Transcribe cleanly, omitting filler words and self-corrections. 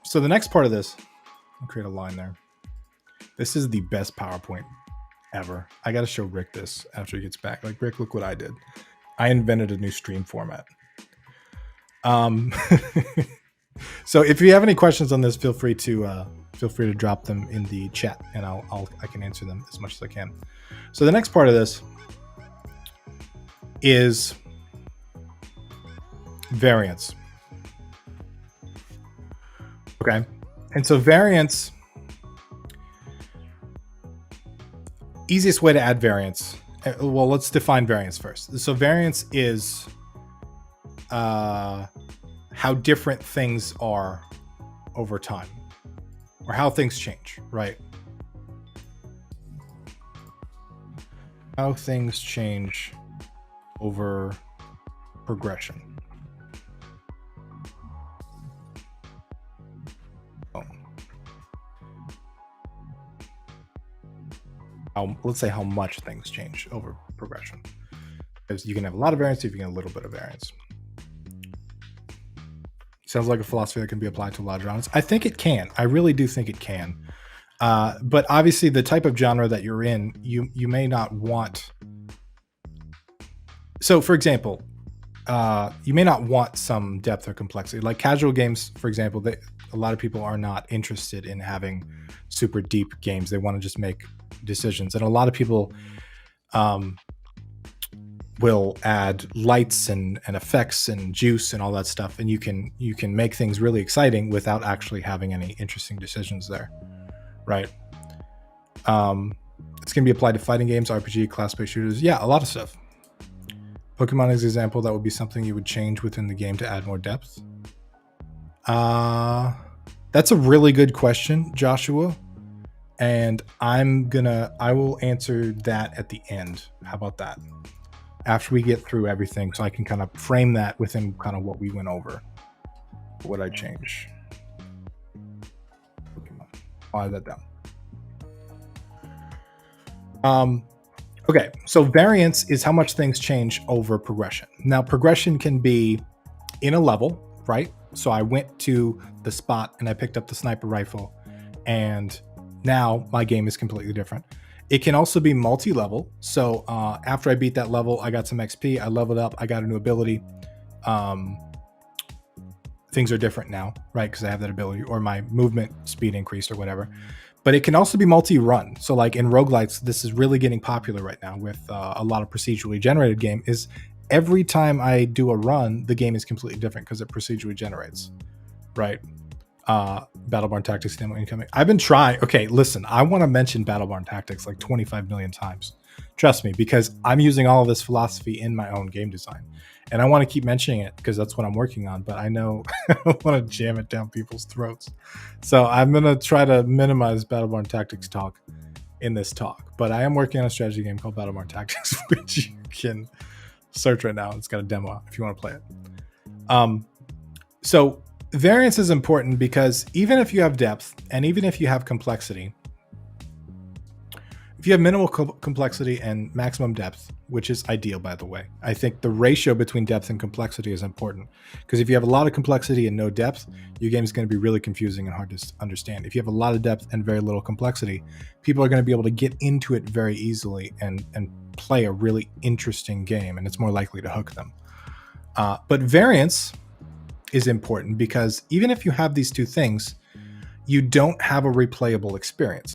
So the next part of this, I'll create a line there. This is the best PowerPoint ever. I got to show Rick this after he gets back. Like, Rick, look what I did. I invented a new stream format. So if you have any questions on this, feel free to drop them in the chat, and I can answer them as much as I can. So the next part of this is variance. Okay, and so variance, easiest way to add variance. Well, let's define variance first. So variance is how different things are over time, or how things change, right? How things change over progression. Let's say how much things change over progression. Because you can have a lot of variance, you can get a little bit of variance. Sounds like a philosophy that can be applied to a lot of genres. I think it can. I really do think it can. But obviously, the type of genre that you're in, you may not want. So, for example, you may not want some depth or complexity. Like casual games, for example, a lot of people are not interested in having super deep games. They want to just make decisions, and a lot of people will add lights and effects and juice and all that stuff, and you can make things really exciting without actually having any interesting decisions there, right? It's going to be applied to fighting games, RPG, class-based shooters. Yeah, a lot of stuff. Pokemon is an example. That would be something you would change within the game to add more depth. That's a really good question, Joshua. And I will answer that at the end. How about that? After we get through everything, so I can kind of frame that within kind of what we went over. What would I change? Pokemon. I'll add that down. Okay, so variance is how much things change over progression. Now, progression can be in a level, right? So I went to the spot and I picked up the sniper rifle, and now my game is completely different. It can also be multi-level. So after I beat that level, I got some XP, I leveled up, I got a new ability. Things are different now, right? Because I have that ability, or my movement speed increased or whatever. But it can also be multi-run. So like in roguelites, this is really getting popular right now with a lot of procedurally generated game, is every time I do a run, the game is completely different because it procedurally generates, right? Battleborn Tactics demo incoming. I've been trying. Okay, listen, I want to mention Battleborn Tactics like 25 million times. Trust me, because I'm using all of this philosophy in my own game design. And I want to keep mentioning it because that's what I'm working on. But I know I don't want to jam it down people's throats. So I'm going to try to minimize Battleborn Tactics talk in this talk. But I am working on a strategy game called Battleborn Tactics, which you can search right now. It's got a demo out if you want to play it. So variance is important because even if you have depth and even if you have complexity, if you have minimal complexity and maximum depth, which is ideal, by the way, I think the ratio between depth and complexity is important, because if you have a lot of complexity and no depth, your game is going to be really confusing and hard to understand. If you have a lot of depth and very little complexity, people are going to be able to get into it very easily and play a really interesting game, and it's more likely to hook them. But variance is important because even if you have these two things, you don't have a replayable experience.